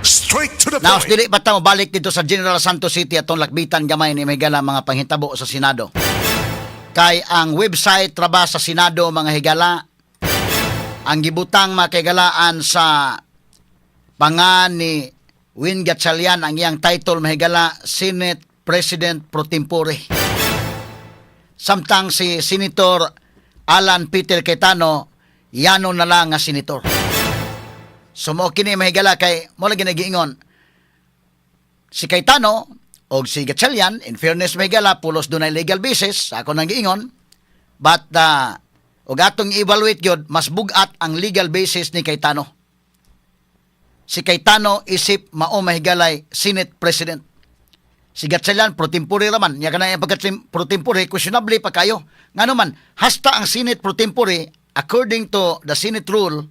Straight to the Naos point. dili pa ta balik dito sa General Santos City atong lakbitan gamay ni may gala mga panghitabo sa Senado. Kay ang website traba sa Senado mga higala ang gibutang makigalaan sa pangan ni Win Gatchalian ang iyang title mahigala Senate President Pro Tempore. Samtang si Senator Alan Peter Cayetano yano na lang nga senator. Sumo kini mahigala kay mo lagi nagiingon si Cayetano o si Gatchalian, in fairness mahigala pulos dunay legal basis ako nang giingon, but og atong evaluate gyud mas bugat ang legal basis ni Cayetano. Si Cayetano isip mao mahigalay Senate President. Si Gatchalian pro tempore raman, nya kanang pagka pro tempore questionable pa kayo. Ngano man hasta ang Senate pro tempore according to the Senate rule,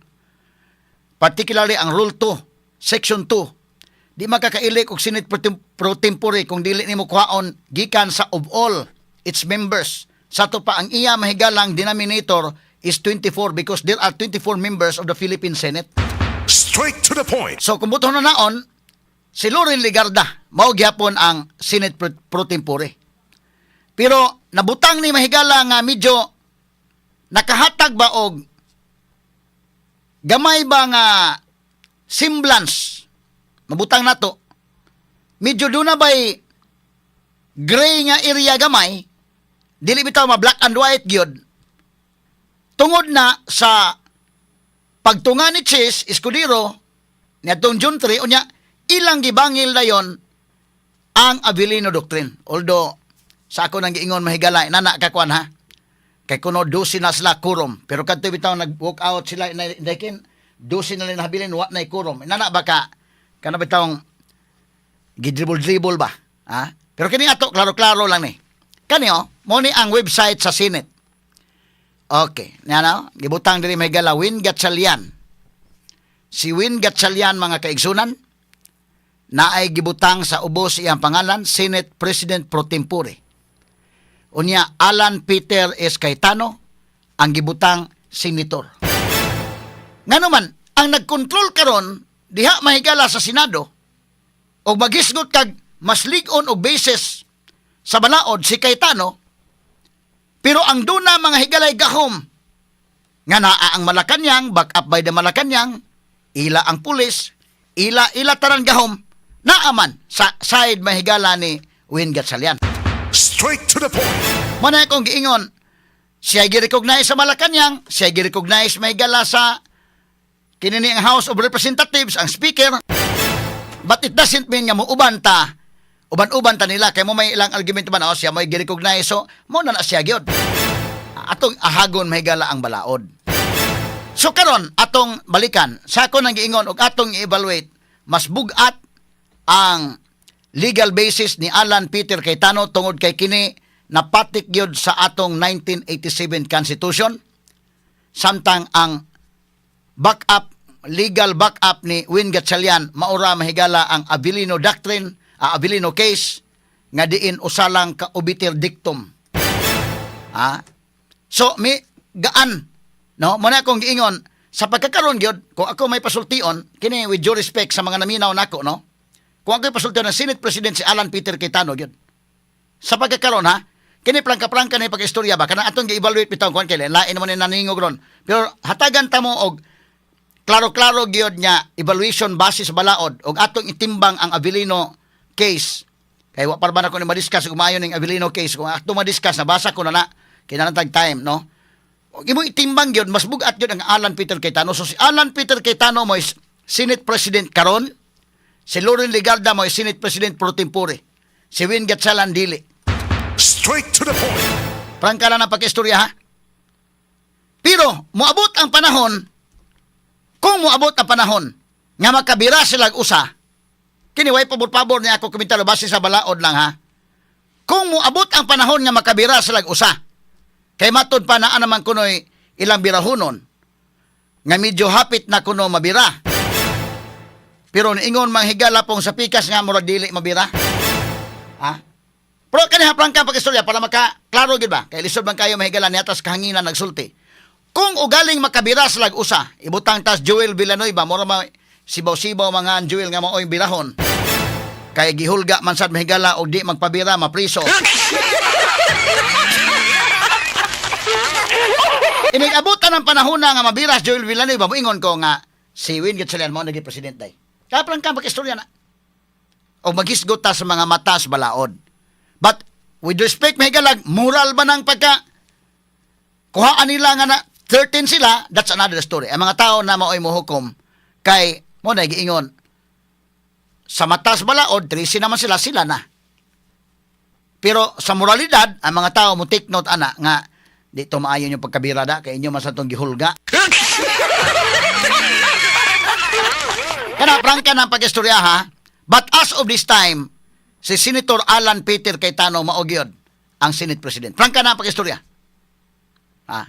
particularly ang Rule 2, Section 2, di makakailik og Senate pro tempore kung dili nimo kuhaon gikan sa of all its members. Sa to pa ang iya mahigalang denominator is 24 because there are 24 members of the Philippine Senate. Straight to the point. So kung buto na naon, si Loren Legarda mao gyapon ang Senate pro tempore. Pero nabutang ni mahigala nga medyo nakahatag ba og gamay ba nga semblance mabutang nato medyo do na bay gray nga area gamay dili bitaw ma black and white gyud tungod na sa pagtunga ni Chis Escudero niadtong June 3 unya ilang gibangil dayon ang Avellino Doctrine. Although sa ako nang giingon mahigala inana ka kwan ha kay kuno dosi na sila kurom pero kadto bitaw nag-walk out sila indakin dosi na lang habilin wa na kurom inana ba ka kana bitawng gidribble ba ha pero kini ato klaro-klaro lang ni kani mo ni ang website sa Senate. Okay, nana, gibutang diri may gala Win Gatchalian. Si Win Gatchalian mga kaigsunan naay gibutang sa ubos iyang pangalan Senate President Pro Tempore. Unya Alan Peter S. Cayetano ang gibutang senator. Ngano man ang nagkontrol karon diha mahigala sa Senado og magisgot kag mas lig-on og basis sa balaod si Cayetano. Pero ang duna mga higalay gahom nga naa ang Malacañang, back up by the Malacañang, ila ang pulis, ila taran gahom, naaman sa side mahigala ni Win Gatchalian. Straight to the point. Muna akong giingon, siya gi-recognize sa Malacañang, siya gi-recognize mahigala sa kinini ang House of Representatives, ang Speaker, but it doesn't mean nga mo uban-uban ta nila kay mo may ilang argument man siya may gi-recognize so mo na siya gyud atong ahagon mahigala ang balaod. So karon atong balikan sa ako nang giingon og atong i-evaluate mas bugat ang legal basis ni Alan Peter Cayetano tungod kay kini napatik gyud sa atong 1987 Constitution samtang ang legal backup ni Win Gatchalian maura mahigala ang Avellino Doctrine, Avellino case nga diin usalang ka obiter dictum. So mi gaan no mo na akong giingon sa pagkakaroon gyud kung ako may pasultion kini with due respect sa mga naminaw nako no. Kung ako may pasultion ng Senate President si Alan Peter Cayetano gyud. Sa pagkakaroon ha kini prangka-prangka ni pag-istorya ba kana atong gi-evaluate bitaw kon kay lain mo ni naningog ron. Pero hatagan ta mo og klaro-klaro gyud nya evaluation base sa balaod og atong itimbang ang Avellino case. Kaya wa para ko ni madiscuss kung maayo ning Avellino case. Kung ato madiscuss, nabasa ko na kinanantag time, no? Imong itimbang yun, mas bugat yun ang Alan Peter Cayetano. So si Alan Peter Cayetano mo is Senate President karon, si Loren Legarda mo is Senate President pro tempore, si Win Gatchalian dili. Straight to the point. Prangka lang ang pag-istorya ha? Pero, muabot ang panahon, kung muabot ang panahon, nga makabira silang usa, kini way pabor-pabor niya ako komentaryo base sa balaod lang ha. Kung muabot ang panahon nga makabira silang usa, kay matod pa na naman kuno'y ilang birahonon, nga medyo hapit na kuno mabira. Pero ingon manghigala pong sa pikas nga murag dili mabira. Ha? Pero kaniha prangka pag-istorya para maka-klaro gid ba? Kay lisod man kayo mahigala ni atas kahanginan nagsulti. Kung ugaling makabira silang usa, ibutang tas Joel Villanueva, mura sibaw-sibaw mga anjuil nga maoy bilahon. Kay gihulga man sad mahigala og di magpabira mapriso. Inigabot ang panahon na nga mabiras Joel Villanueva, moingon ko nga si Win Gatchalian mo naging presidente. Kaplang ka mag-istorya na. O maghisgot ta sa mga matas balaod. But with respect mahigalag, moral ba ng pagka kuhaan nila nga na 13 sila, that's another story. Ang mga tao na maoy mohukom kay mo na giingon sa matas balaod, 13 naman sila na. Pero sa moralidad, ang mga tao mo take note ana nga dito maayon yung pagkabirada kay inyo masatong gihulga. Kana prangka ng pag-istorya ha. But as of this time, si Senator Alan Peter Cayetano maogyod ang Senate President. Prangka na ang pag-istorya. Ha?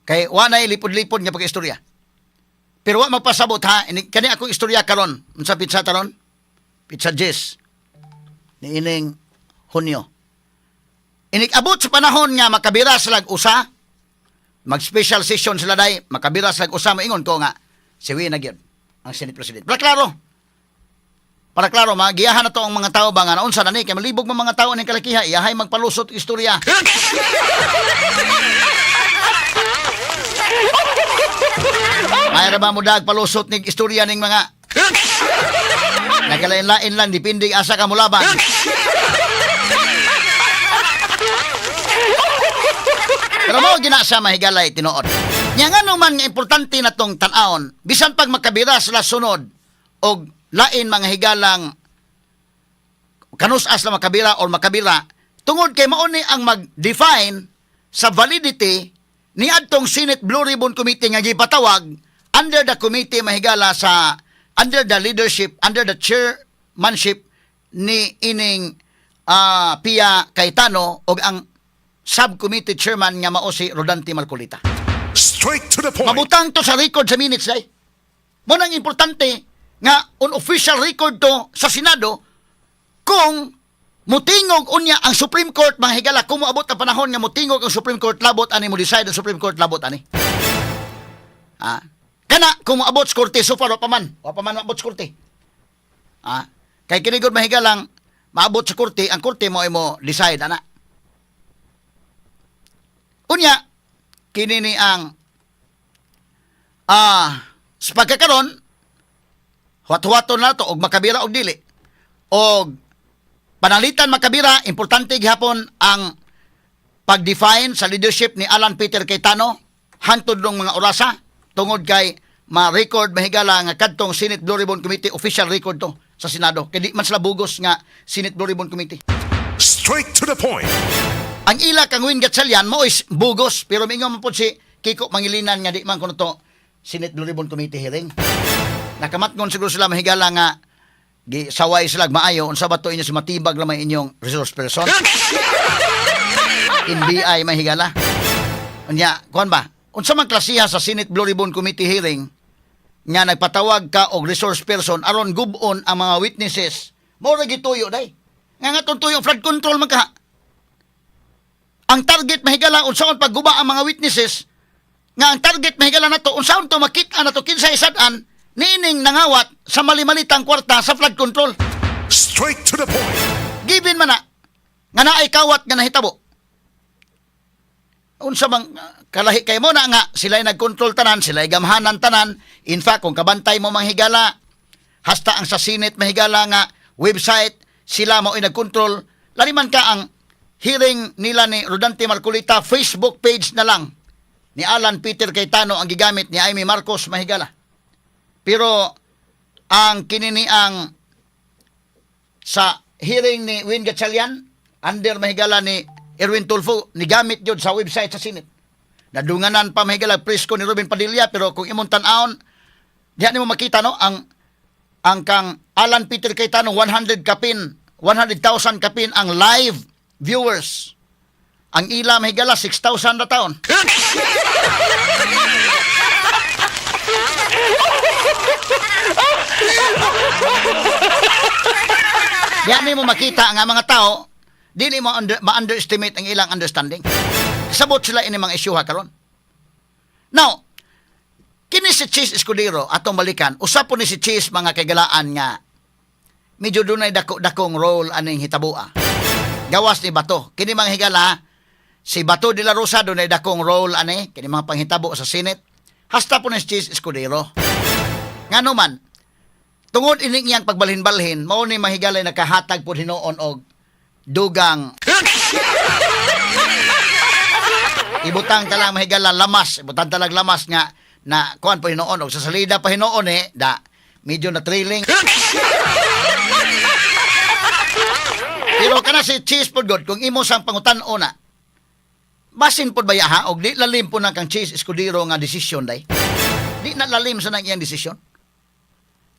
Kay wa na lipod-lipod nga pag-istorya. Pero wa magpasabot ha. Kani akong istorya karon. Unsa pizza taron? Pizza Jess. Ni ining Hunyo. Inig-abot sa panahon nga makabira sila usa, mag-special session sila day, makabira sila usa, maingon ko nga, si Win na gyud ang Senate President. Para klaro, magiyahan na to ang mga tao ba nga naunsa na ni, kay malibog mga tao ng kalakiha, iyahay magpalusot istorya. Mayra ba mo dag palusot ning istorya ning mga nagalain-lain lang, dipindi asa ka mulaban. Pero mo gina sa mahigalay tinuod. Nya nga naman nga importante na tong tan-aon, bisan pag makabira sila sunod og lain mga higalang kanus-as na makabira or makabira, tungod kay mao ni ang mag-define sa validity ni adtong Senate Blue Ribbon Committee nga gipatawag under the committee mahigala sa under the leadership, under the chairmanship ni ining Pia Cayetano og ang subcommittee chairman nga mao si Rodante Marcolita. Straight to the point. Mabutang to sa record sa minutes day. Mo nang importante nga unofficial record to sa Senado kung mutingog unya ang Supreme Court mga higala kung moabot ang panahon nga mutingog ang Supreme Court labot ani mo decide ang Supreme Court labot ani. Kana kung moabot sa korte so far wa pa man moabot sa korte. Kay kini gud mahigalang maabot sa korte, ang korte mo ay mo decide ana. Unya, kini ni ang sa pagkakaroon, huwat-huwaton na to, og makabira og dili. Og panalitan makabira, importante gihapon ang pag-define sa leadership ni Alan Peter Cayetano, hantod ng mga orasa, tungod kay ma-record mahigala nga kadtong Senate Blue Ribbon Committee, official record to sa Senado. Kaya di man sila bugos nga Senate Blue Ribbon Committee. Straight to the point. Ang ila kang Win Gatchalian mo is bugos, pero mingon man po si Kiko Mangilinan nga di man kuno to Senate Blue Ribbon Committee hearing. Nakamatngon siguro sila mahigala nga saway sila maayo unsa ba to inyo si matibag lamay inyong resource person. NBI mahigala. Unya, kuan ba? Unsa man klasiha sa Senate Blue Ribbon Committee hearing nga nagpatawag ka og resource person aron gubon ang mga witnesses. Mo ra gituyo day. Nga tuyo flood control man ka. Ang target mahigala unsaon pagguba ang mga witnesses nga ang target mahigala nato unsaon to makita nato kinsa isad-an niining nangawat sa mali-malitang kwarta sa flood control. Straight to the point. Given man na nga naay kawat nga nahitabo. Unsa bang kalahi kay mo na nga sila nagkontrol tanan, sila gamhanan tanan. In fact, kung kabantay mo mahigala hasta ang sa Senate mahigala nga website sila mo nagkontrol, laliman ka ang hearing nila ni Rodante Marcolita, Facebook page na lang ni Alan Peter Cayetano ang gigamit ni Amy Marcos mahigala. Pero ang kinini ang sa hearing ni Win Gatchalian under mahigala ni Erwin Tulfo ni gamit jud sa website sa Senate. Nadunganan pa mahigala presko ni Ruben Padilla, pero kung imong tan-aon diha nimo makita no ang kang Alan Peter Cayetano 100,000 kapin ang live viewers. Ang ila mahigala 6,000 na taon. Yan mo makita nga mga tao, dili mo ma-underestimate ang ilang understanding. Sabot sila ini mga issue ha karon. Now, Kini si Cheese Escudero atong balikan, usa po ni si Cheese mga kagalaan nga medyo dunay dako-dakong role aning hitabua. Gawas ni Bato. Kini mga higala, si Bato de la Rosa dunay dakong role ani kini mga panghitabo sa Senate. Hasta po ni si Cheese Escudero. Ngano man, tungod ini iyang pagbalhin-balhin, mao ni mahigalay nakahatag po hinuon og dugang ibutang talang mahigala lamas, ibutang talang lamas nga na kuan po hinuon og sa salida pa hinuon da medyo na trailing. Pero kana si Cheese pod god kung imo sang pangutan-o na basin pod baya ha og di lalim po na kang Cheese Escudero nga desisyon day. Di na lalim sa nang iyang desisyon.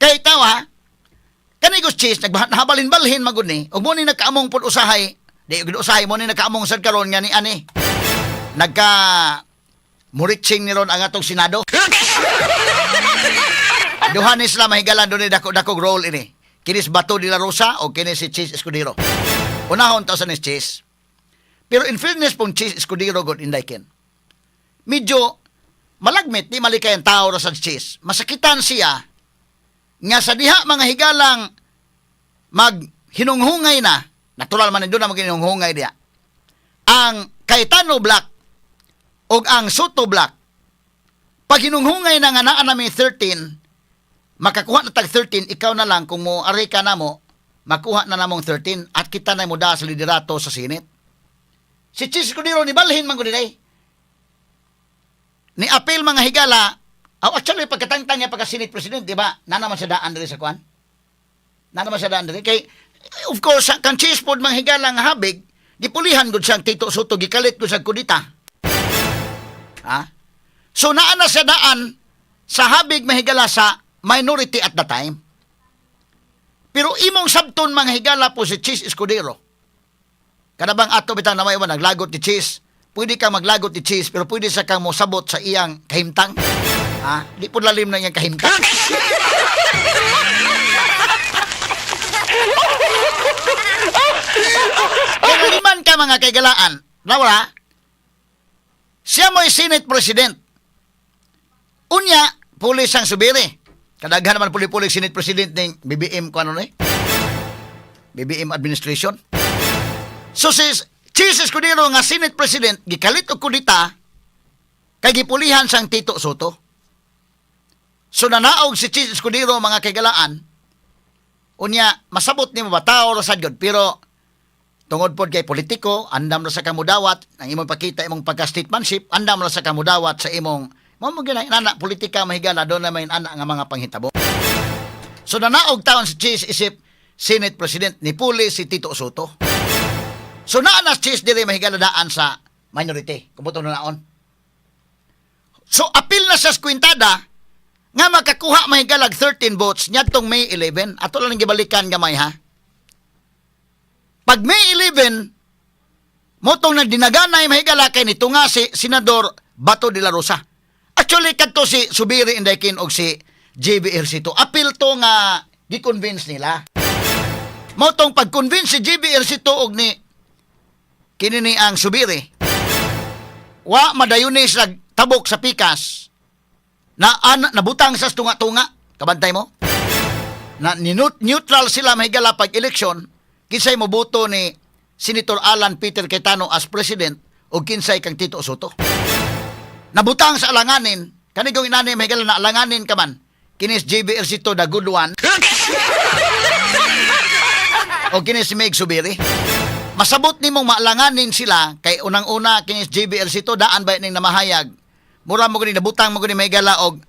Kay ikaw ha, kanigos Cheese, naghabalin-balhin magud ni, ug mo ni nagkaamong pod usahay, di gud usahay mo ni nagkaamong sad karon nga ni ani. Nagka muritsing ni ron ang atong Senado. Duha ni sila mahigalan doon ni dako-dakog role ini. Kinis Bato de la Rosa o kinis si Cheese Escudero. Unahon to sa ni Cheese. Pero in fairness pong Cheese Escudero god inday ken. Medyo malagmit di malikay ang tao ra sa Cheese. Masakitan siya nga sa diha mga higalang maghinunghungay na, natural man doon na maghinunghungay diya, ang Cayetano Black o ang Soto Black, pag hinunghungay na nga naa namin 13, makakuha na tag 13, ikaw na lang kung mo ari ka na mo, makuha na namong 13 at kita na mo da sa liderato sa Senate. Si Cheese Escudero ni balhin man gud ni apel mga higala. Actually, pagkatangtang niya pagka-Senate President, di ba? Na naman sa daan dali sa kwan? Na naman sa daan dali. Kay, of course, kang Cheese pod mga higalang habig, gipulihan gud siyang Tito Soto, gikalit gud sa kudita. Ha? So, naana sa daan, sa habig mahigala sa minority at the time. Pero imong sabton mga higala po si Cheese Escudero. Kadabang ato bitang na may naglagot ni Cheese, pwede kang maglagot ni Cheese, pero pwede sa kang mo sabot sa iyang kahimtang. Ha? Di po lalim na iyang kahimtang. Kaya liman ka mga kaigalaan, Laura, siya mo'y Senate President. Unya, pulis ang subiri. Kadaghan naman puli-puli Senate President ng BBM ko ano BBM administration. So si Cheese Escudero nga Senate President, gikalit o kudita, kay gipulihan sang Tito Soto. So nanaog si Cheese Escudero mga kaigalaan, unya masabot ni mabataw ra sad gud, pero tungod pod kay politiko, andam ra sa kamudawat, ang imong pakita imong pagka-statemanship, andam ra sa kamudawat sa imong mo ginana politika mahigala do na may ana nga mga panghitabo. So nanaog taon si Cheese isip Senate President ni puli si Tito Soto. So naa Cheese diri mahigala daan sa minority, kubuto na naon. So apil na sa kwintada nga makakuha mahigalag 13 votes nyadtong May 11. Ato lang gibalikan gamay ha. Pag May 11, motong nagdinaganay mahigala kay nito nga si Senador Bato de la Rosa. Actually kadto si Subiri Indaykin og si JB Ejercito. Apil to nga gi-convince nila. Motong pag-convince si JB Ejercito og ni kini ni ang Subiri. Wa madayunis nagtabok sa pikas. Nabutang sa tunga-tunga, kabantay mo? Na neutral sila mahigala pag eleksyon, kinsay mo boto ni Senator Alan Peter Cayetano as president o kinsay kang Tito Soto. Nabutang sa alanganin, kanigong inani mahigala na alanganin ka man, kinis JB Ejercito the good one, o kinis si Meg Subiri. Masabot ni mong maalanganin sila, kay unang-una kinis JB Ejercito, daan ba ning namahayag, mura mo gani nabutang mo gani may gala og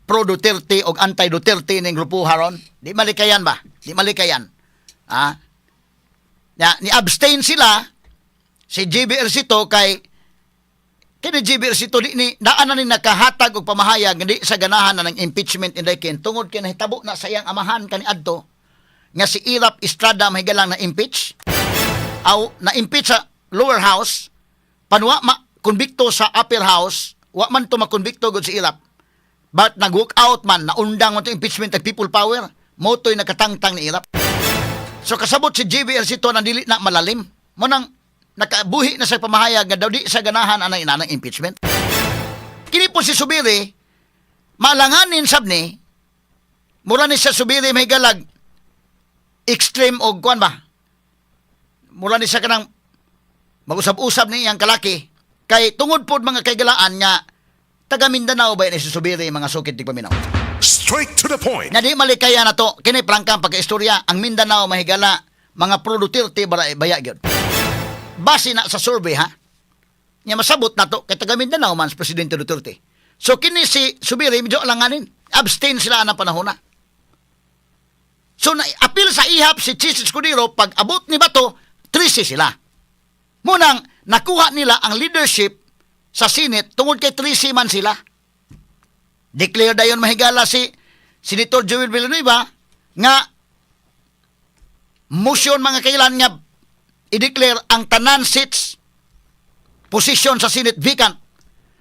pro Duterte og anti Duterte ning grupo haron. Di malikayan ba? Di malikayan. Ha? Ni abstain sila si JB Ejercito kay kini JB Ejercito di ni daan na ni nakahatag og pamahayag hindi sa ganahan na ng impeachment indaykin tungod kay nahitabo na sa iyang amahan kaniadto nga si Irap Estrada mahigalang na impeach aw na impeach sa lower house panwa konbikto sa upper house. Wa man to makonbikto gud si Irap. But nag-walk out man, naundang man to impeachment ng people power, mo to'y nakatangtang ni Irap. So kasabot si JB Ejercito na dili na malalim, mo nang nakabuhi na sa pamahayag nga daw di sa ganahan anang inanang impeachment. Kini po si Subiri, Maalanganin sab ni mura ni siya subiri mahigalag extreme og kuan ba? Mura ni siya kanang mag-usab-usab ni iyang kalaki kay tungod pod mga kaygalaan nga taga Mindanao ba ni si subiri mga sukid ti paminaw. Straight to the point. Nga di malikaya na to, kini prangkang pagkaistorya, ang Mindanao mahigala, mga pro-Duterte baya gyud. Base na sa survey ha, nga masabot na to, kay taga Mindanao man si Presidente Duterte. So kini si Subiri, medyo alanganin, abstain sila na panahon na. So apil sa ihap si Chis Escudero, pag abot ni Bato, 13 sila. Munang nakuha nila ang leadership sa Senate tungod kay 13 man sila. Declare dayon mahigala si Senator Joel Villanueva nga motion mga kailan nga i-declare ang tanan seats position sa Senate vacant.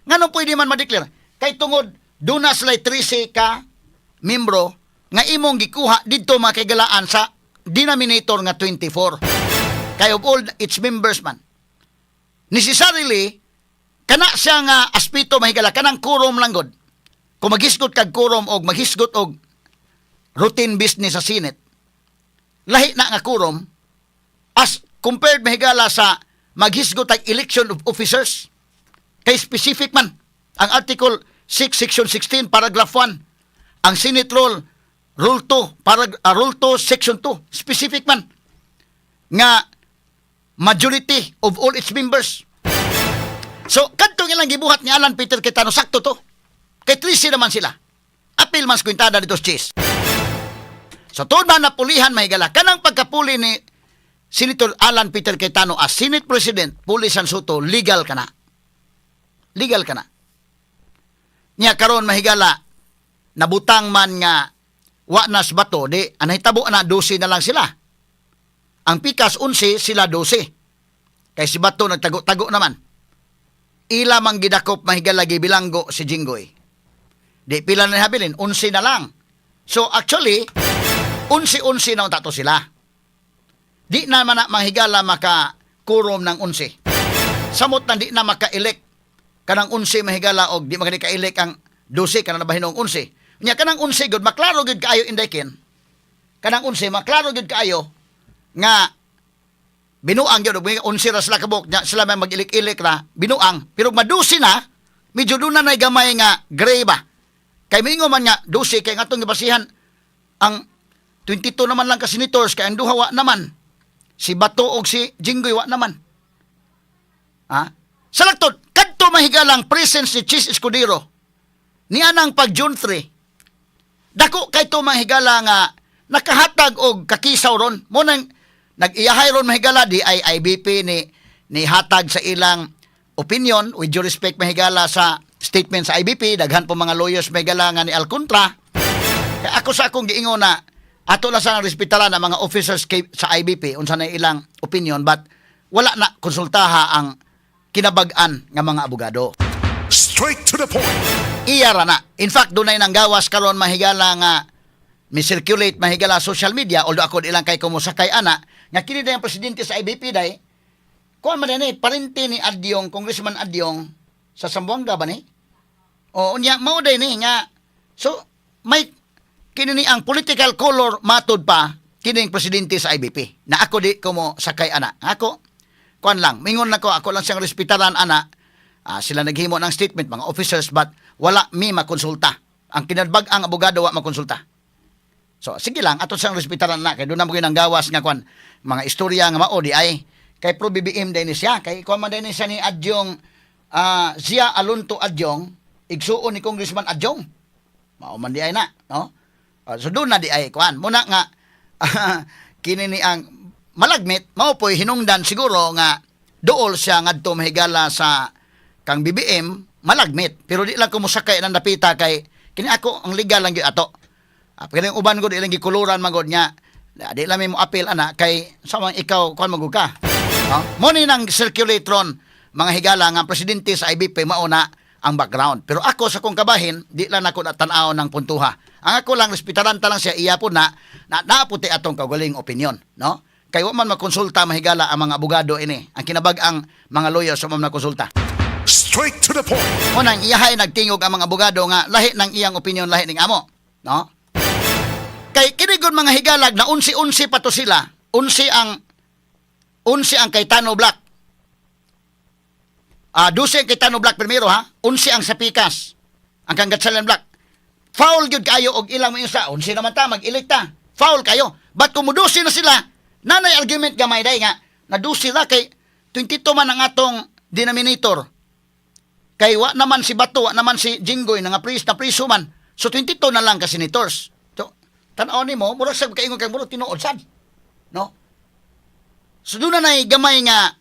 Ngano pwede man ma-declare? Kay tungod doon na sila 13 ka membro nga imong gikuha dito mga kaigalaan sa denominator nga 24. Kay of all its members man. Necessarily, kana siya nga aspito mahigala, kanang quorum lang god. Kung maghisgot kag quorum og maghisgot og routine business sa Senate, lahi na nga quorum as compared mahigala sa maghisgot kag election of officers. Kay specific man ang Article 6, Section 16, Paragraph 1. Ang Senate Rule 2, Rule 2, Section 2. Specific man nga majority of all its members. So, kadtong ilang gibuhat ni Alan Peter Cayetano, sakto to. Kay 13 naman sila. Apil man skwintada dito Chis. So, tuod man na pulihan mahigala. Kanang pagkapuli ni Senator Alan Peter Cayetano as Senate President, Puli San Soto, legal ka na. Legal ka na. Nya karon mahigala, nabutang man nga wa nas Bato, di, anahitabo na 12 na lang sila. Ang Pikas 11, sila 12. Kay si Bato nagtago-tago naman. Ila mang gidakop mahigala gibilanggo si Jinggoy. Di pila na habilin, 11 na lang. So actually, 11 na tato sila. Di na man na mahigala maka-quorum ng 11. Samot na di na maka-elect kanang 11 mahigala og di maka-elect ang 12 kanang nabahin ng 11. Nya kanang 11 gud maklaro gud kaayo indaykin. Kanang 11 maklaro gud kaayo nga binuang gyud og 11 ra sila kabuk nya sila may mag-ilik-ilik ra binuang pero madusi na medyo doon na gamay nga gray ba. Kay mingo man nga 12 kay ngatong gibasihan ang 22 naman lang ka senators kay ang duha wa naman. Si Bato og si Jinggoy wa naman. Ha? Salagtod, kadto mahigalang presence ni Chis Escudero. Niya nang pag June 3. Dako kay to mahigala nga nakahatag og kakisaw ron. Mo nang nag-iyahay ron mahigala di ay IBP ni hatag sa ilang opinion with due respect mahigala sa statement sa IBP, daghan po mga lawyers mahigala nga ni Alcontra. Kaya ako sa akong giingon na ato lang sa respetaran ang mga officers sa IBP unsa na ilang opinion but wala na konsultaha ang kinabag-an nga mga abogado. Straight to the point. Iyara na. In fact, dunay nang gawas karon mahigala nga mi-circulate mahigala social media although ako ilang kay kumusakay ana nga kini day ang presidente sa IBP day kuan man ni parente ni Adyong, Congressman Adyong sa Zamboanga ba ni? O unya mao day ni nga so may kini ni ang political color matod pa kining presidente sa IBP na ako di ko mo sakay ana. Ako kuan lang mingon nako ako lang siyang respetaran ana. Sila naghimo ng statement mga officers but wala mi makonsulta. Ang kinabag-ang abogado wa makonsulta. So sige lang ato siyang respetaran na kay do na mo ginang gawas nga kuan mga istorya nga mao di ay kay pro BBM din siya kay kuan man din siya ni Adyong Zia Alonto Adyong igsuon ni Congressman Adyong. Mao man di ay na, no? So doon na di ay kuan muna nga kini ni ang malagmit mao poy hinungdan siguro nga dool siya ngadto mahigala sa kang BBM malagmit pero di lang ko musakay nang napita kay kini ako ang legal lang gyud ato. Pero yung uban gud ilang gikuluran magod nya di lang mo appeal ana kay samang ikaw kuan magud ka. Mo ni nang circulate ron mga higala nga presidente sa IBP mao na ang background. Pero ako sa kong kabahin di lang ako natanaw ng puntuha. Ang ako lang respetaran ta lang siya iya po na naaputi atong kagaling opinion, no? Kay wa man makonsulta mahigala ang mga abogado ini. Ang kinabag-ang mga lawyers sa mga konsulta. Straight to the point. Unang iyahay nagtingog ang mga abogado nga lahi ng iyang opinion, lahi ng amo. No? Kay kinigon mga higalag na unsi-unsi pa to sila. Unsi ang Cayetano Black. 12 ang Cayetano Black primero ha. Unsi ang Sapikas. Ang Gatchalian Black. Foul gyud kayo og ilang mo sa unsi naman ta mag-elekta. Foul kayo. But kumudusi na sila. Nanay argument gamay day nga nadusi ra kay 22 man ang atong denominator. Kay wa naman si Bato, wa naman si Jinggoy nga na priso man. So 22 na lang ka senators. So tan-aw nimo murag sa kaingon kay murag tinuod sad. No? So doon na gamay nga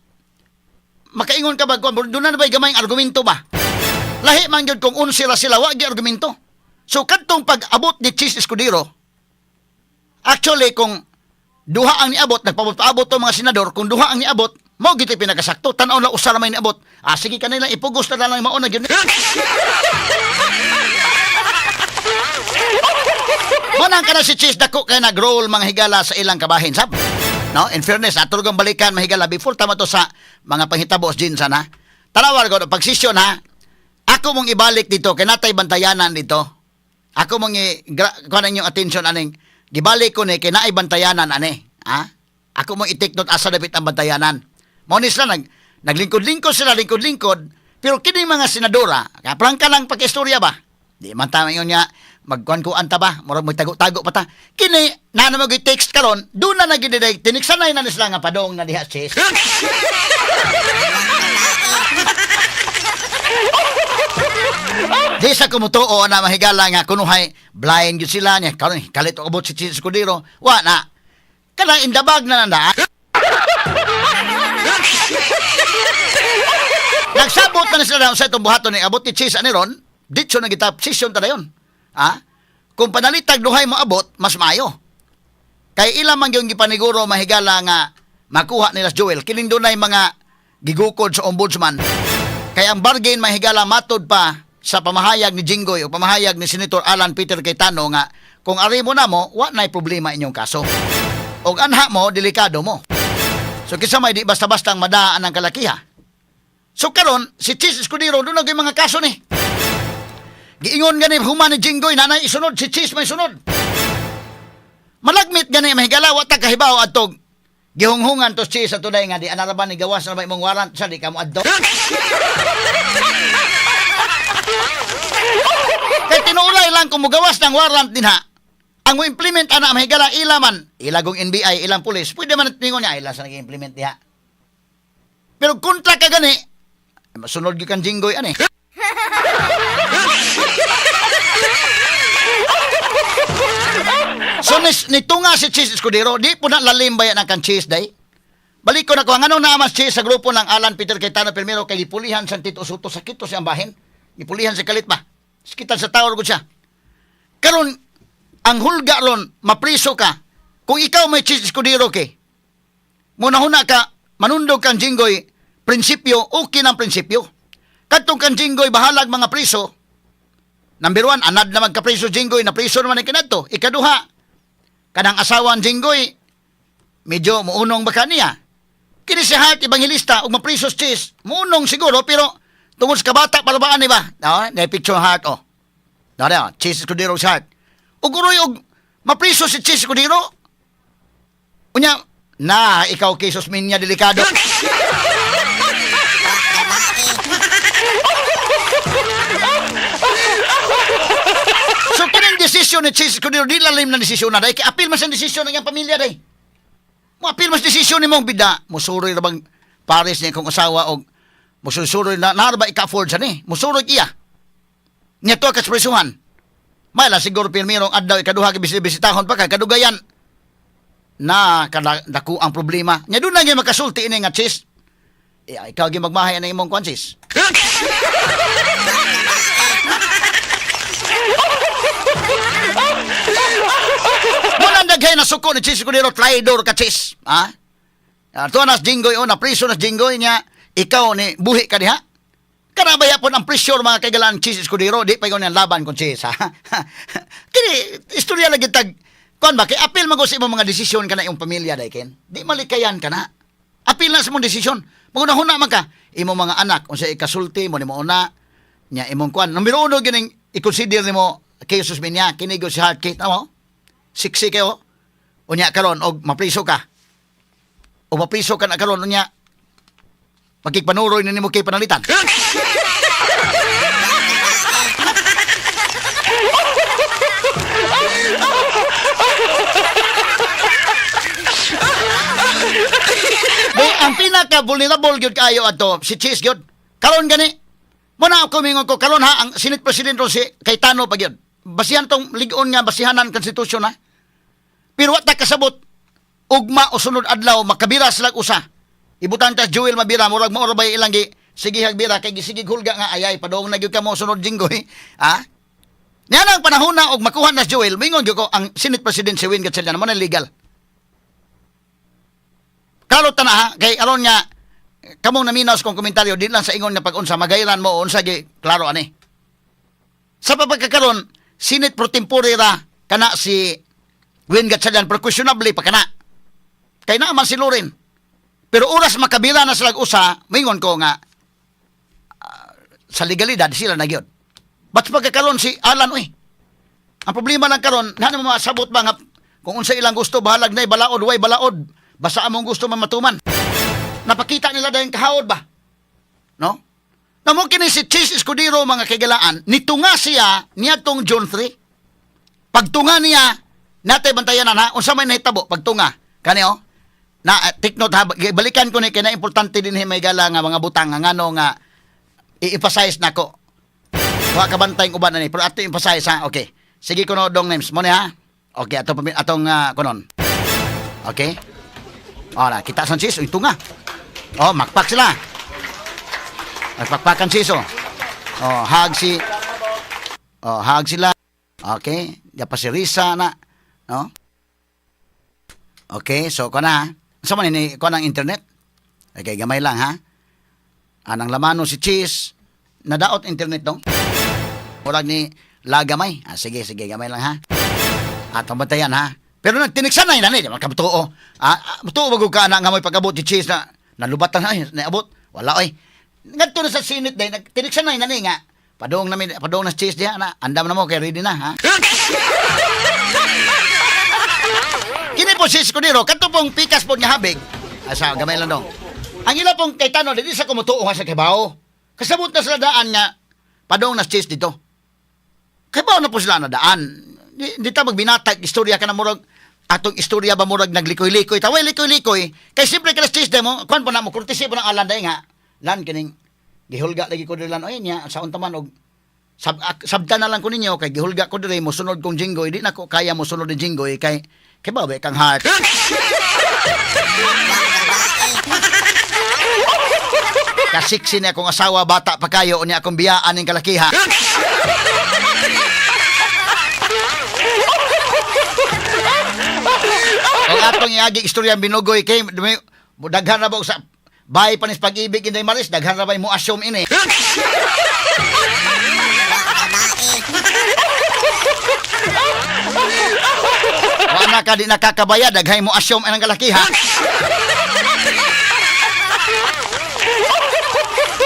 makaingon ka ba doon na ba gamay ang argumento ba? Lahi man gyud kung unsi ra sila wa gyud argumento. So kadtong pag-abot ni Chis Escudero, actually kung duha ang niabot, nagpabot-abot to mga senador, kung duha ang niabot, mao gito pinakasakto. Tan-aw na usa ra may niabot. Sige kanila ipugos na lang mauna gyud. Manang kana si Chis dako kay nag-roll mga higala sa ilang kabahin sab. No, in fairness, atulog ang balikan mahigala before tama to sa mga panghitabos din sana. Tanawar ko pagsisyon ha. Ako mong ibalik dito kay natay bantayanan dito. Ako mong kuan yung attention aning gibalik ko ni kay naay bantayanan ani. Ha? Ako mong i-take note asa dapat ang bantayanan. Monis lang naglingkod-lingkod sila lingkod-lingkod pero kining mga senadora, kaprangka lang pag-istorya ba? Di man tama yun niya magkuan-kuan ta ba? Murag mo tago-tago pa ta. Kini na mo text karon, do na nagididay tiniksanay na sila nga padong na diha sis. Di sa kumutuo na mahigala nga kunuhay blind gyud sila niya karon kalit og abot si Chis Escudero wa na kana indabag na nanda. Nagsabot na sila sa itong buhaton ni abot ni Chis ani ron ditso na kita session ta dayon. Kung panalitag duhay mo abot mas maayo. Kay ilang man gyud gipaniguro mahigala nga makuha nila Joel kining dunay mga gigukod sa ombudsman. Kay ang bargain mahigala matod pa sa pamahayag ni Jinggoy o pamahayag ni Senator Alan Peter Cayetano nga kung ari mo na mo, wa na'y problema inyong kaso. O anha mo, delikado mo. So kisa may di basta-basta ang madaan ng kalakiha. So karon si Chis Escudero doon yung mga kaso ni. Giingon gani human ni Jinggoy, nanay isunod, si Chis may sunod. Malagmit gani mahigala, wa ta kahibaw atog gihunghungan to Chis sa tunay nga di anaraban ni gawas na may mong warrant sa di ka mo adto. Kaya tinuulay lang kung mugawas ng warrant din ha. Ang mo implement ana mahigala ilaman, ilagong NBI, ilang pulis, pwede man tingon niya ila sa nag-implement diha. Pero kontra ka gani, masunod gyud kan Jinggoy ani. So nito nga si Chis Escudero, di po na lalim bayan ang kan Chis day. Balik ko na ko ang anong naamas Chis sa grupo ng Alan Peter Cayetano primero kay gipulihan sa Tito Soto sakit to siyang bahin. Gipulihan sa kalit ba? Sakitan sa tower ko siya. Karon ang hulga ron mapriso ka. Kung ikaw may Chis Escudero ke. Muna-huna ka manundog kang Jinggoy prinsipyo, okay ng prinsipyo. Kadtong kang Jinggoy bahalag mga priso. Number 1, anad na magkapriso Jinggoy na priso naman ikinadto. Ikaduha, kanang asawan Jinggoy medyo muunong baka niya. Kini si Hart Evangelista ug maprisos Chis. Muunong siguro pero tungod sa kabata palabaan ni ba? Na picture Hart oh. Dara, Chis Escudero si Hart. Ug uroy og mapriso si Chis Escudero. Unya na ikaw kisos minya delikado. So kining desisyon ni Chis Escudero di lalim na desisyon na day kay apil man sa desisyon ng iyang pamilya day. Mo apil mas desisyon nimong bida, musuroy ra bang pares niya kong asawa og musuroy na narba ika-afford sa ni. Musuroy iya. Nya to ka presuhan. Mayla siguro pirmirong adlaw ikaduha ka bisitahon pa kay kadugayan na kadako ang problema. Nya doon na gyud makasulti ini nga Chis. Ikaw gyud magmahay na imong kwan Chis. Daghay na suko ni Chis Escudero traidor ka Chis. Ato nas Jinggoy na priso nas Jinggoy niya ikaw ni buhi ka diha. Karabaya po ang pressure mga kaigalan Chis Escudero di pa yung laban kon Chis ha. Kini istorya lagi tag kon ba kay apil magos imong mga desisyon kana imong pamilya dai ken. Di malikayan kana. Apil na sa imong desisyon. Magunahuna man ka. imo mga anak unsa ikasulti mo nimo una nya imong kwan. Numero 1 gining i-consider nimo kay Jesus minya kinigo si Heartbeat amo. Siksi kayo. Unya karon og mapriso ka. O mapriso ka na karon unya magkigpanuroy na nimo kay panalitan. Ang pinaka vulnerable gyud kayo ato si Cheese gyud. Karon gani. Muna ako mingon ko karon ha ang Senate President ron si Cayetano pa gyud. Basihan tong ligon nga basihanan konstitusyon ha. Pero wa ta kasabot ugma o sunod adlaw makabira sila usa. Ibutan ta Joel mabira murag maura bay ilang gi sige hagbira kay gisige hulga nga ayay padong na gyud ka mo sunod jinggoy. Ha? Nya nang panahon na og makuha na Joel mingon gyud ko ang Senate President si Win Gatchalian mo na legal. Kalot ta na ha, kay aron nga kamong naminaw kong komentaryo di lang sa ingon nga pag-unsa magayran mo unsa gi klaro ani. Sa pagkakaron Senate pro tempore ra kana si Win Gatchalian pero questionably pa kana. Kay naman si Loren. Pero oras makabira na sila usa, mingon ko nga sa legalidad sila na gyud. Ba't pagkakaron si Alan oy? Ang problema lang karon, nana mo masabot ba nga kung unsa ilang gusto bahalag na balaod way balaod. Basta among gusto mamatuman. Napakita nila dahil kahawod ba? No? Namo kini si Chase Escudero mga kagalaan, nitunga siya niadtong June 3. Pagtunga niya, natay bantayanan ha, unsa may nahitabo pagtunga. Kani oh. Na take note ha, balikan ko ni kay na importante din may gala nga mga butang nga ngano nga i-emphasize nako. Wa ka bantay uban ani, pero ato emphasize ha. Okay. Sige kuno dong names mo ni ha. Okay, atong kunon. Okay? Ora, kita san sis, tunga. Oh, makpak sila. Nagpakpakan sis oh. Oh, hug sila. Okay, ya pa si Risa na, no? Okay, so kana. Sa man ni ko ng internet. Okay, gamay lang ha. Anang lamano si Cheese nadaot internet dong. Murag ni lagamay. Sige, gamay lang ha. At pamatayan ha. Pero nagtiniksan na yun, makabutuo. Butuo bagog ka na nga may pag-abot ni Cheese na nalubatan na, naabot. Wala oy. Ngadto na sa sinit day, nagtiniksan na yun, nga. Padong na Cheese diha na, andam na mo, kay ready na, ha? Kini po si Escudero, kanto pong pikas po niya habig. Asa, gamay lang dong. Ang ila pong Cayetano, di sa kumutuo nga sa Kibaw. Kasabot na sila daan nga, padong na Cheese dito. Kibaw na po sila na daan. Di ta magbinatag istorya ka na murag atong istorya ba murag naglikoy-likoy taway likoy-likoy kay simple ka stage demo kuan pa na mo kurtesi po ng alan day nga lan kining gihulga lagi ko dilan oy nya sa untaman og sabta na lang ko ninyo kay gihulga ko dire mo sunod kong jinggoy di na ko kaya mo sunod ni jinggoy kay ba kang heart. Kasiksi ni akong asawa bata pa kayo unya akong biyaan ning kalakiha. Ang atong iagi istorya binugoy kay daghan na ba sa bahay panis pag-ibig inday maris daghan na ba mo assume ini. Wala ka di nakakabaya daghay mo assume anang kalaki ha.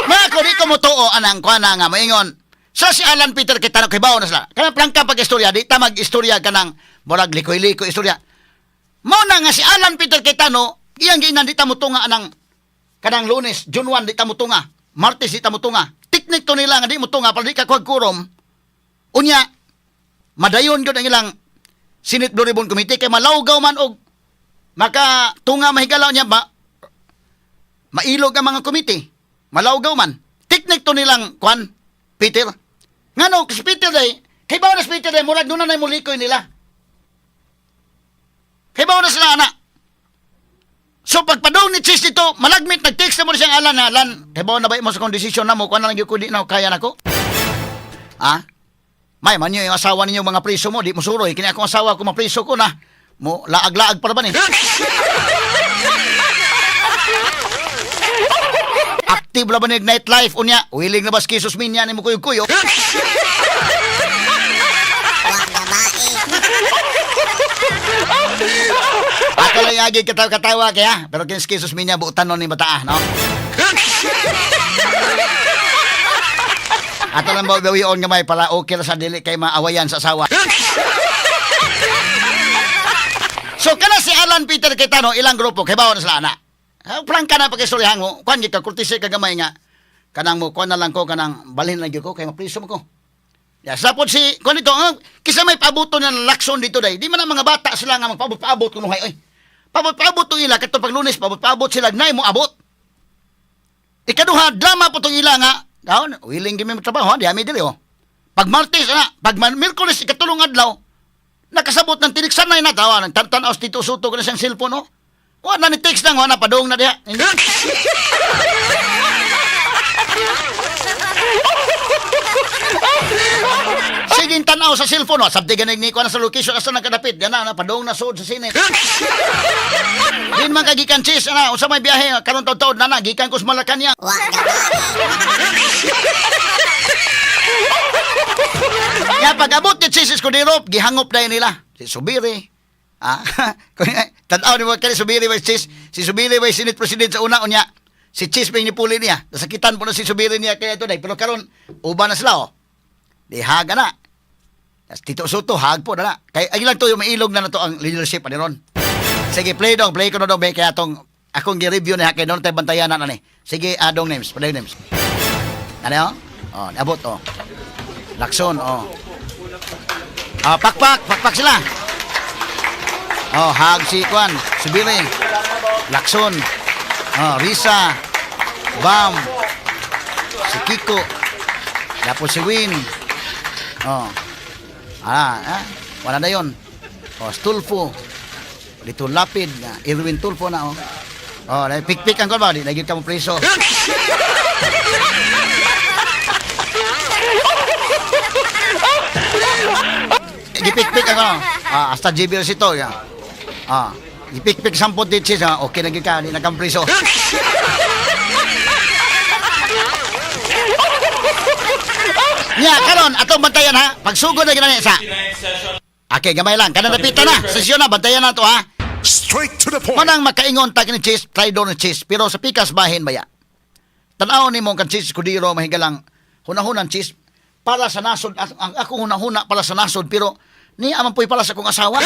Mako di ko mo tuo anang kuana nga moingon. Sa si Alan Peter Cayetano kay bawo na sila. Kana prangka pag istorya di ta mag-istorya kanang murag likoy-likoy istorya. Mao na nga si Alan Peter Cayetano, iyang giinan di ta motunga anang kanang Lunes, June 1 di ta motunga, Martes di ta motunga. Teknik to nila nga di motunga para di ka kurom. Unya madayon gyud ang ilang Senate Blue Ribbon Committee kay malawgaw man og maka tunga mahigalaw niya ba mailog ang mga komite. Malawgaw man. Teknik to nilang kwan Peter. Ngano si Peter day, kay bawo na si Peter day murag nunan na mulikoy nila. Kay bawo na sila ana. So pagpadong ni Chis dito, malagmit nag-text na mo siyang Alan na Alan. Kay bawo na ba mo sa kondisyon na mo kuan na lang gyud ko di na kaya nako. Ah? May man yung asawa ninyo mga priso mo, di mo suroy. Kini akong asawa ko mapriso ko na. Mo laag-laag para ba ni? Active la ba ni nightlife unya? Willing na ba skisos minya ni mo kuyo-kuyo? Ako lang yagi katawa-katawa kaya, pero kins skisos minya buutan no ni bata, no? Ato lang ba bawion nga may para okay ra sa dili kay maawayan sa asawa. So kana si Alan Peter Cayetano ilang grupo kay bawon sila ana. Prang ka na pagkistoryahan mo, kuan ka kurtisi ka gamay nga. Kanang mo kuan na lang ko kanang balhin lang gyud ko kay mapriso mo ko. Ya sapod si kuan dito, kisa may pabuto na lakson dito day. Di man ang mga bata sila nga magpaabot kuno hay oy. Paabot to ila kadto pag Lunes paabot sila nay mo abot. Ikaduha drama po tong ila nga. Daon, willing gyud mi trabaho, di ami diri oh. Pag Martes ana, pag Miyerkules ikatulong adlaw, nakasabot ng tiniksanay na tawa ng tan-tanaw Tito Soto ko na siyang cellphone no. Wa na ni text nang wa na padung na diha. Sige tanaw sa cellphone no, sabdi ganig ni ko na sa location asa nagkadapit, gana na padung na sud sa sine. Din man kagikan sis ana, usa may biyahe karon taud-taud na gikan ko sa Malacañang. Ya pag-abot ni sis Escudero, gihangop dayon nila. Si Subiri. Tanaw ni mo kani Subiri ba sis? Si Subiri ba Senate President sa una unya. Si Chis pa ni puli niya. Nasakitan po na si Subiri niya kaya ito day. Pero karon uban na sila oh. Di haga na. Tito Soto hag po na. Kay ay lang to yung mailog na to ang leadership ani ron. Sige play ko na dong be kaya tong akong gi-review ni hakay don tay bantayan na ni. Sige adong names, play names. Ano? Oh, abot oh. Lakson oh. Pakpak sila. Oh, hag si Kwan, Subiri. Lakson. Oh, Risa. Bam. Si Kiko. Tapos si Win. Oh. Wala na yun. Oh, Stulfo. Dito Lapid. Irwin Tulfo na oh. Oh, pik-pik ang ba? Di lagi ka mo preso. Gipik-pik ako. Hasta JBL sito. Gipik-pik 10 ditsis. Okay na gika. Di nakampreso. Nya, karon atong bantayan ha. Pagsugod na ginani sa. Okay, gamay lang. Kanang napita na. Sesyon na, bantayan na to ha. Straight to the point. Manang makaingon tag ni Chis, traidor ni Chis, pero sa pikas bahin baya. Tanaw ni mo kan Chis Escudero mahigalang hunahunan Chis para sa nasod. Ako hunahuna para sa nasod, pero ni aman po'y pala sa kong asawa.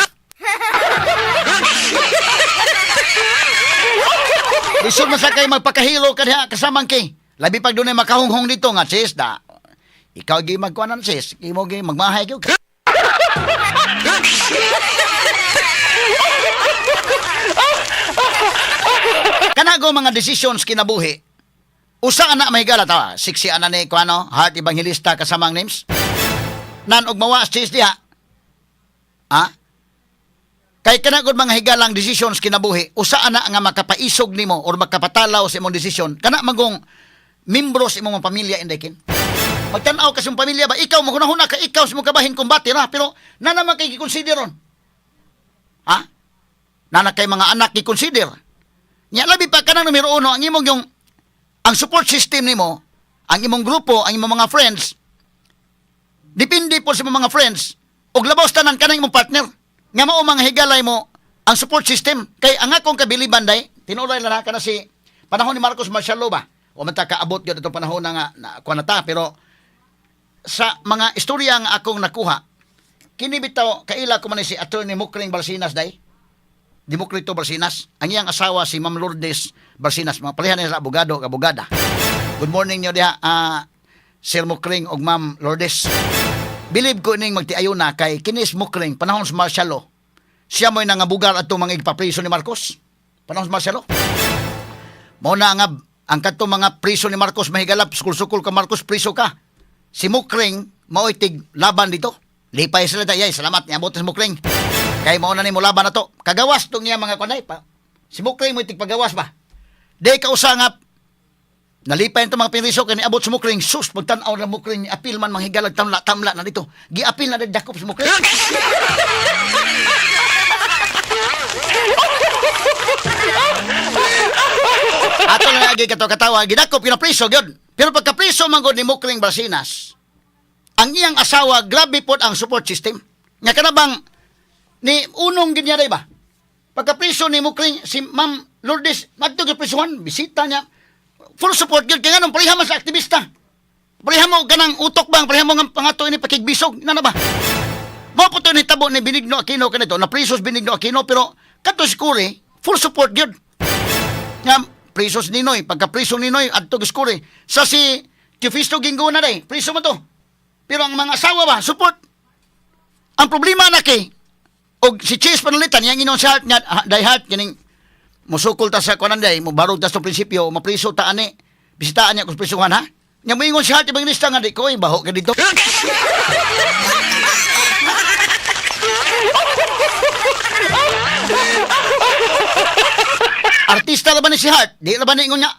Isod man sa kay magpakahilo ka diha kasamang kay. Labi pag dunay makahunghong dito nga Chis da. Ikaw gi magkuanan Chis, imo gi magmahay gyud. Kanago mga decisions kinabuhi. Usa ana mahigala ta, siksi ana ni kuano, Heart Evangelista kasamang names. Nan og mawas Chis diha. Kay kanagod mga higalang decisions kinabuhi, usa ana nga makapaisog nimo or makapatalaw sa imong desisyon. Kana magong membro sa imong pamilya inday kin. Magtan-aw ka sa imong pamilya ba, ikaw maghunahuna ka ikaw sa imong kabahin kumbati ra, pero nana man kay gi-consideron. Nana kay mga anak gi-consider. Nya labi pa kanang numero 1 ang imong yung ang support system nimo, ang imong grupo, ang imong mga friends. Depende po sa imong mga friends ug labaw tanan kanang imong partner. Nga mao mga higalay mo ang support system kay ang akong kabiliban day tinuray na kana si panahon ni Marcos Marcialo ba o man ta kaabot gyud atong panahon na kuha na ta, pero sa mga istorya nga akong nakuha kini bitaw kaila ko man si Attorney Mukring Balsinas day, Demokrito Balsinas, ang iyang asawa si Ma'am Lourdes Balsinas, mga palihan nila abogado abogada. Good morning niyo diha Sir Mukring og Ma'am Lourdes. Bilib ko ning magtiayuna kay kinis Mukring panahon sa Marcialo. Siya mo'y nangabugar atong mga ipapriso ni Marcos. Panahon sa Marcialo. Mao na nga ang kadto mga priso ni Marcos mahigalap sukul-sukul ka Marcos priso ka. Si Mukring mao tig laban dito. Lipay sila dayay, salamat ni abot sa Mukring. Kay mao na nimo laban na to. Kagawas tong iya mga kunay pa. Si Mukring mo tig pagawas ba? Day ka usangap nalipay ito mga pinriso kaya niabot sa Mukring. Sus, magtanaw na Mukring ni apil man manghigalag tamla na dito. Giapil na dakop sa Mukring. Ato na lagi katawa, gidakop kinapriso gyud. Pero pagkapriso man gud ni Mukring Balsinas, ang iyang asawa grabe pod ang support system. Nga kanabang ni unong ginya day ba? Pagkapriso ni Mukring si Ma'am Lourdes, madto gyud prisuhan, bisita niya. full support gyud kay nganong pareha man sa aktivista. Pareha mo kanang utok bang, pareha mo nga pangato ini pakigbisog, na ba? Mao po to ni tabo ni Benigno Aquino kanito, na presos Benigno Aquino pero kadto si Cory, full support gyud. Nga presos ninoy, pagka preso ninoy adto si Cory. Sa si Teofisto Gingguna day, preso mo to. Pero ang mga asawa ba, support. Ang problema na kay og si Chase Panalitan yang inon sa heart nga die heart kining musukol ta sa kunan day mo barog ta sa prinsipyo mapriso ta ani bisitaan niya kung prisuhan ha nya moingon si heart ibang lista nga di ko baho ka dito. Artista ra ba ni si Heart di ra ba ni ingon niya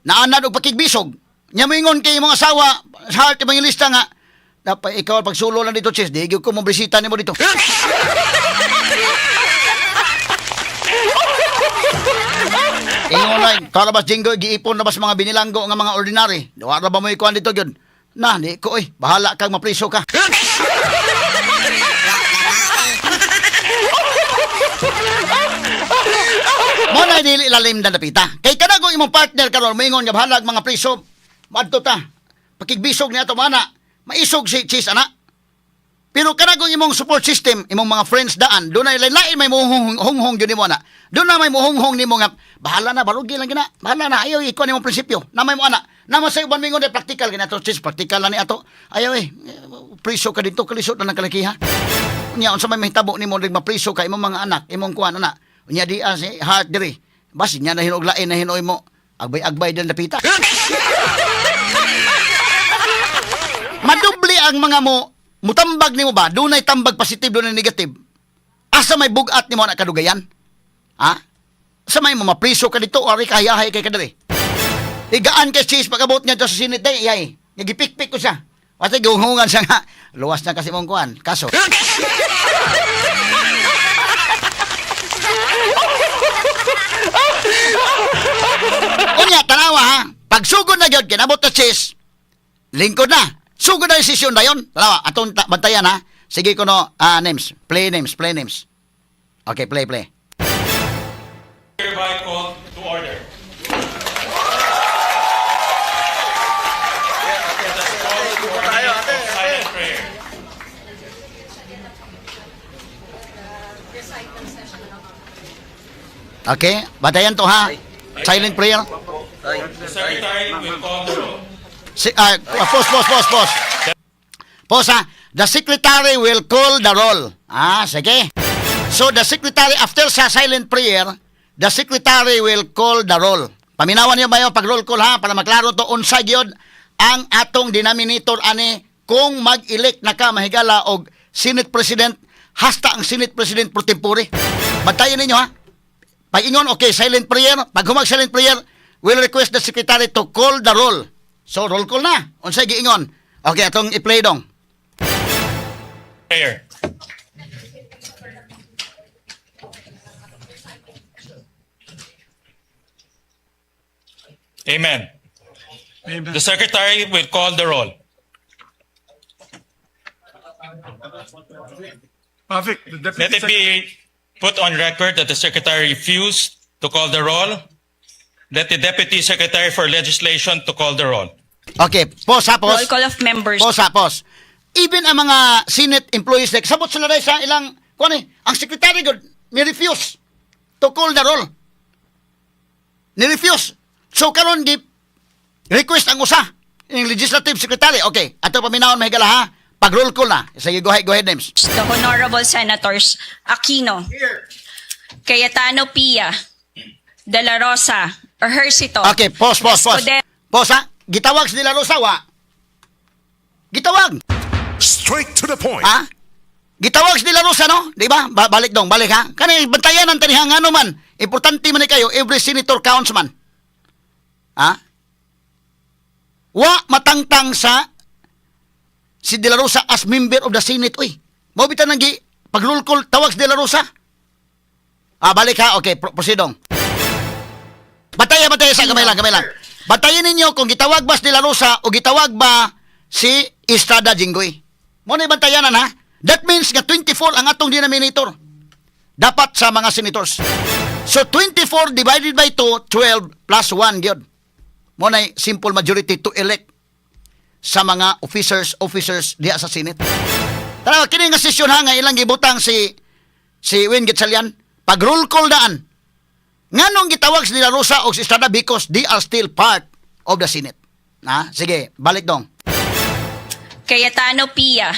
naanad og pakigbisog nya moingon kay mga asawa sa Heart ibang lista nga dapat ikaw pagsulo lang dito, Chis. Di ko mo bisita ni mo dito. Ingon na, karabas jinggo, giipon na bas mga binilanggo nga mga ordinary. Wala ba mo ikuan dito yun? Na, di ko bahala kang mapriso ka. Mo na dili ilalim na napita. Kay kanago imong partner karon moingon nga bahala mga priso. Madto ta. Pakigbisog niya to mana. Maisog si Chis ana. Pero kanagong imong support system, imong mga friends daan, doon na lain may muhunghong yun mo na. Doon na may muhunghong nimo nga, bahala na, barugi lang gina. Bahala na, ayaw ikaw nimong prinsipyo. Namay mo ana. Naman sa iban mingon na practical, gina to, Chis, practical na ni ato. Ayaw priso ka dito, kalisod na ng kalakiha. Unya, unsa may mahitabo nimo rin mapriso ka, imong mga anak, imong kuan ana. Unya di si heart diri. Basi niya na hinuglain na hinoy mo. Agbay-agbay din lapita. Madubli ang mga mutambag nimo ba? Dunay tambag positive, dunay negative. Asa may bugat nimo na kadugayan? Ha? Sa may mapriso ka dito, ori kayahay kay kadiri. Igaan kay Chis pagabot niya sa sinit day, yay. Nagipikpik ko siya. Kasi guhungan siya nga. Luwas na kasi mong kuan. Kaso. Unya, tanawa ha. Pagsugod na gyud kinabot na Chis. Lingkod na. Sugod na yung session na yun. Talawa, atong bantayan ha. Sige ko no, names. Play names. Okay, play. Hereby called to order. Silent prayer. Okay, bantayan to ha. Silent prayer. The secretary will call the roll. Pause. Pause ha. The secretary will call the roll. Sige. So the secretary, after sa silent prayer, the secretary will call the roll. Paminawan niyo ba yung pag-roll call ha? Para maklaro to unsa gyud ang atong denominator ani kung mag-elect na ka mahigala og Senate President hasta ang Senate President pro tempore. Bantayan ninyo ha. Pag-ingon, okay, silent prayer. Pag humag silent prayer, we'll request the secretary to call the roll. So, roll call na. Unsay giingon. Okay, atong i-play dong. Prayer. Amen. The secretary will call the roll. Mavic, the deputy Let it be put on record that the secretary refused to call the roll. Let the deputy secretary for legislation to call the roll. Okay, pause ha, pause. Roll call of members. Pause. Even ang mga Senate employees, like, sabot sila rin sa ilang, ang secretary good, ni-refuse to call the roll. Ni-refuse. So, karon request ang usa, yung legislative secretary. Okay, ato paminawon mahigala ha. Pag-roll call na. Sige, go ahead, names. The Honorable Senators Aquino, Cayetano Pia, De La Rosa, Ejercito. Okay, pause. Escudero. Pause ha. Gitawag sa De La Rosa, wa? Gitawag. Straight to the point. Ha? Gitawag sa De La Rosa, no? Di ba? Balik ha. Kani, bantayan ang tanihang ano man. Importante man ni kayo, every senator counts man. Ha? Wa matangtang sa si De La Rosa as member of the Senate. Uy, mabitan nang pag-roll call, tawag si De La Rosa. Balik ha. Okay, proceedong. Bataya sa gamay lang. Batayin ninyo kung gitawag ba si De La Rosa o gitawag ba si Estrada Jinggoy. Mo na bantayanan ha. That means nga 24 ang atong denominator. Dapat sa mga senators. So 24 divided by 2, 12 plus 1 gyud. mo na simple majority to elect sa mga officers diha sa Senate. Tara, kini nga sesyon ha nga ilang gibutang si Win Gatchalian, pag roll call daan, nganong gitawag si De La Rosa o si Estrada because they are still part of the Senate. Sige, balik dong. Cayetano Pia,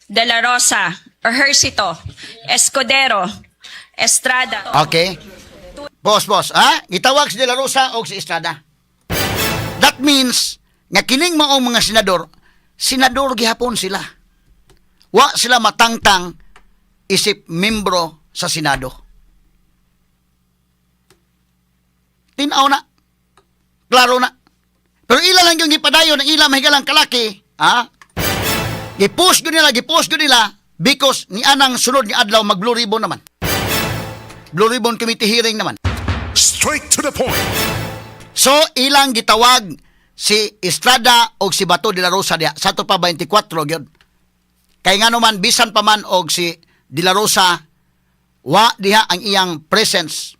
De La Rosa, Ejercito, Escudero, Estrada. Okay. Boss, gitawag si De La Rosa o si Estrada. That means, nga kining maong mga senador gihapon sila. Wa sila matangtang isip membro sa Senado. Tinaw na. Klaro na. Pero ila lang yung gipadayon ng ila mahigalang kalaki, gipost nila because ni anang sunod ni adlaw mag Blue Ribbon naman. Blue Ribbon Committee hearing naman. Straight to the point. So, ilang gitawag si Estrada o si Bato de la Rosa diya. Sa pa 24 gyud. Kay nga naman, bisan pa man og si de la Rosa, wa diha ang iyang presence.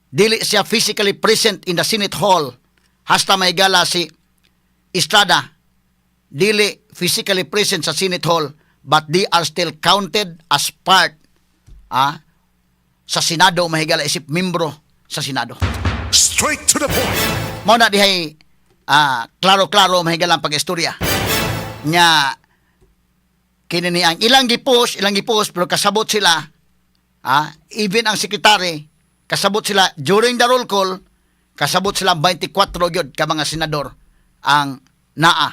Dili siya physically present in the Senate Hall. Hasta may gala si Estrada. Dili physically present sa Senate Hall, but they are still counted as part sa Senado, mahigala isip membro sa Senado. Straight to the point. Mao na dihay klaro-klaro mahigala ang pag-istorya. Nya kini ni ang ilang gipost pero kasabot sila even ang sekretary kasabot sila during the roll call, kasabot sila 24 gyud ka mga senador ang naa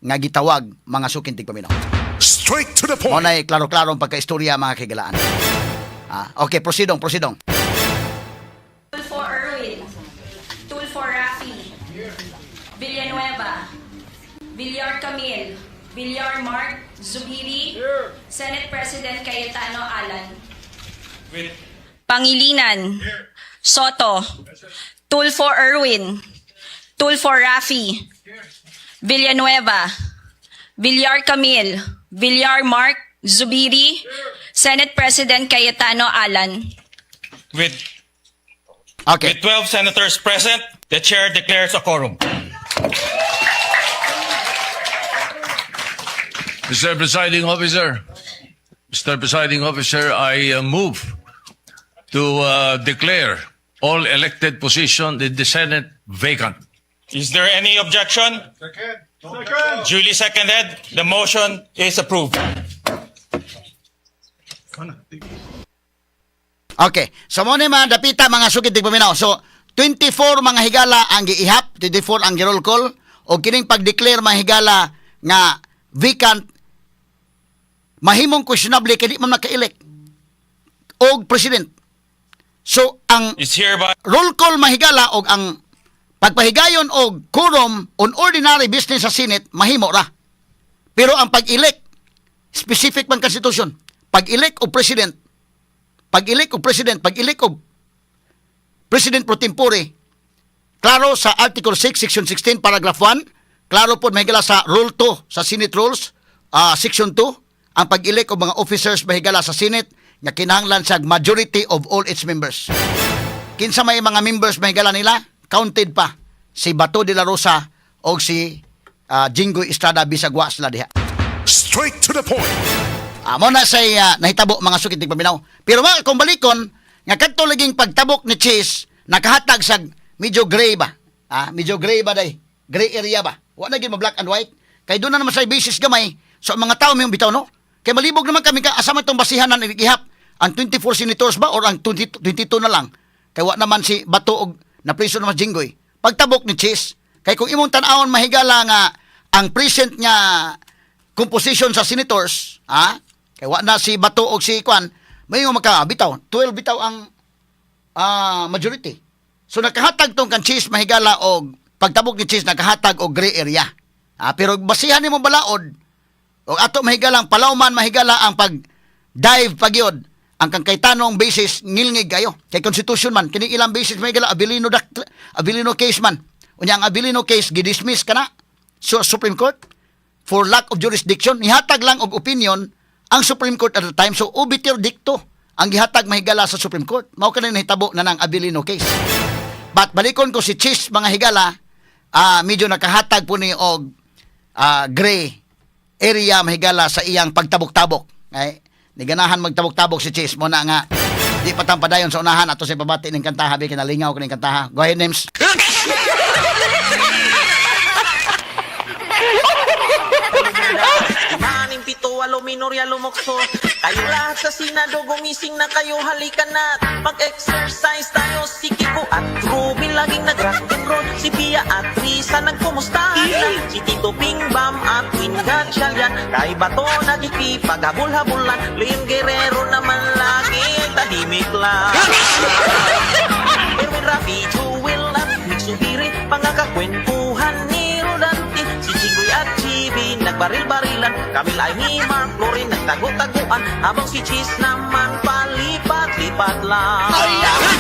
nga gitawag mga suking tigpaminaw. Straight to the Mao point. na klaro-klaro ang pagka-istorya mga kigalaan. Okay, proceedong. Tulfo Erwin, Tulfo Rafi, Villanueva, Villar Camille, Villar Mark Zubiri, Senate President Cayetano Alan, Pangilinan, Soto, Tulfo Erwin, Tulfo Rafi, Villanueva, Villar Camille, Villar Mark Zubiri, Senate President Cayetano Alan. With Okay. 12 senators present, the chair declares a quorum. Mr. Presiding Officer, I move to declare all elected positions in the Senate vacant. Is there any objection? Duly seconded. The motion is approved. Okay. So mo ni mga dapita mga sukid tigpaminaw. So 24 mga higala ang giihap, 24 ang gi-roll call o kining pag-declare mga higala nga vacant mahimong questionable kay di man maka-elect og president. So ang Is hereby roll call mahigala og ang pagpahigayon og quorum on ordinary business sa Senate mahimo ra. Pero ang pag-elect specific man constitution. Pag-elect og president, pag-elect og president pro tempore, klaro sa Article 6, Section 16, Paragraph 1, klaro po mahigala sa Rule 2 sa Senate Rules, Section 2, ang pag-elect og mga officers mahigala sa Senate nga kinahanglan sa majority of all its members. Kinsa may mga members mahigala nila, counted pa si Bato de la Rosa o si Jinggoy Estrada bisagwa sila diha. Straight to the point. Mo na say nahitabo mga sukit tigpaminaw. Pero mga kung balikon, nga kadto laging pagtabok ni Chase, nakahatag sa medyo gray ba? Medyo gray ba day? Gray area ba? Wa na gid black and white. Kay doon na naman sa basis gamay. So mga tao may bitaw no. Kay malibog naman kami ka asama itong basihan na igihap. Ang 24 senators ba or ang 22 na lang? Kay wa naman si Bato og na priso naman Jinggoy. Pagtabok ni Chase, kay kung imong tan-awon mahigala nga ang present nga composition sa senators, kay wa na si Bato og si Kwan, may makabitaw 12 bitaw ang majority. So nakahatag tong kan Chase mahigala og pagtabok ni Chase nakahatag og gray area. Pero basihan nimo balaod og ato mahigalang palawman mahigala ang pag dive pagyod ang kang Cayetano basis ngilngig kayo kay constitution man kini ilang basis mahigala Abilino case man unya ang Abilino case gidismiss kana so Supreme Court for lack of jurisdiction nihatag lang og opinion ang Supreme Court at the time so obiter dicto ang gihatag mahigala sa Supreme Court mao kanang nahitabo na ng Abilino case But balikon ko si Cheese mga higala, medyo nakahatag po ni og gray area mahigala sa iyang pagtabok-tabok. Ay, ni ganahan magtabok-tabok si Cheese mo na nga di patampadayon sa unahan ato sa pabati ning kantaha bi kinalingaw kining kantaha. Go ahead, Nims. Maning pito, walo, minor, yalo, mokso. Kayo lahat sa Senado, gumising na kayo, halika na. Mag-exercise tayo, si Kiko at Ruby laging nag-rock and roll. Si Pia at Risa nagkumustahan na. Si Tito Ping Bam at Queen Gatchalian. Kay Bato nagkikipaghabol-habulan. Leon Guerrero naman lagi ay tahimik lang. Erwin, Rafi, Jewel at Mitsuhiri, pangakakwentuhan ni Rodante. Si Chigoy at Chibi nagbaril-barilan. Kami ay ni Mark Lorin nagtago-taguan. Habang si Cheese naman palipat-lipat lang. Si Alan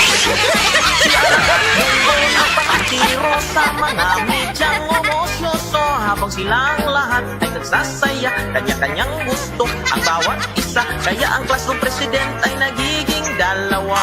at Bongbong ang pakatiro sa mga medyang umosyoso. Habang silang lahat ay nagsasaya, kanya-kanyang gusto ang bawat isa. Kaya ang class ng president ay nagiging dalawa.